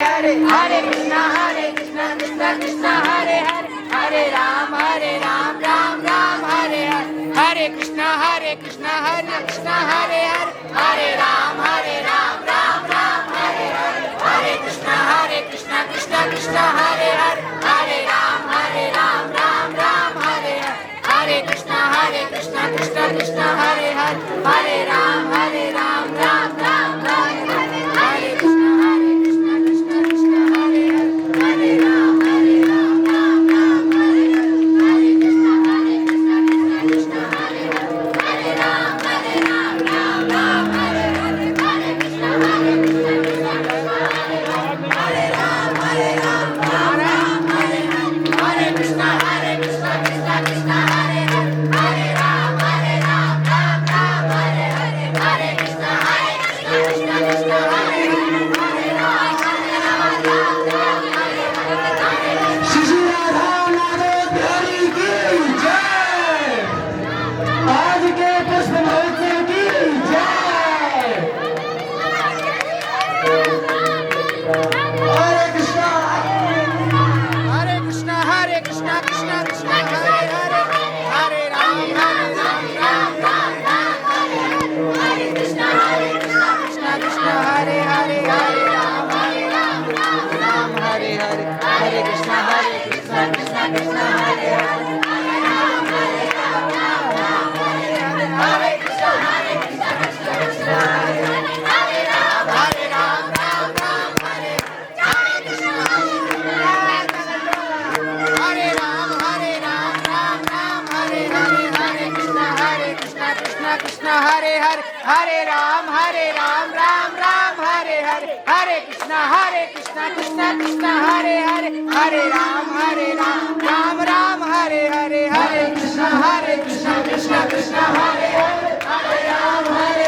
Hare, Hare Krishna, Krishna Krishna, Hare Hare, Hare Ram, Ram Ram, Hare Hare, Hare Krishna, Krishna Krishna, Hare Hare, Hare Ram, Ram Ram, Hare Hare, Hare Krishna, Krishna Krishna, Hare Hare, Hare Ram, Ram Ram, Hare Hare, Hare Krishna, Krishna Krishna, Hare Hare, Hare Ram, Ram Ram, Hare Hare, Hare Krishna, Krishna Krishna, Hare Hare, Hare Ram, Ram Ram, Hare Hare, Hare Krishna, Krishna Krishna, Hare Hare, Hare Ram, Ram Ram, Hare Hare, Hare Krishna, Krishna Krishna, Hare Hare, Hare Ram, Ram Ram, Hare Hare, Hare Krishna, Krishna Krishna, Hare Hare, Hare Ram, Ram Ram, Hare Hare, Hare Krishna, Krishna Krishna, Hare Hare, Hare Ram, Ram Ram, Hare Hare, Hare Shri Radha Madhav Bihari की जय। आज के पुष्प महोत्सव की जय। हरे Krishna Krishna, Krishna Krishna, Hare Hare, Hare Ram, Ram Ram, Hare Hare, Hare Krishna, Krishna Krishna, Hare Hare, Hare Ram, Ram, Hare Hare, Hare Krishna, Krishna Krishna, Hare Hare, Hare Ram, Ram, Hare Hare, Hare Krishna, Krishna Krishna, Hare Hare, Hare Ram, Ram, Hare Hare, Hare Krishna, Hare Ram, Ram Ram, Hare Hare, Hare Krishna, Krishna Krishna, Hare Hare, Hare Ram, Ram Ram, Hare Hare, Hare Krishna, Krishna Krishna, Hare Hare, Hare Ram, Ram Ram, Hare Hare, Hare Krishna, Krishna Krishna, Hare Hare, Hare Ram, Hare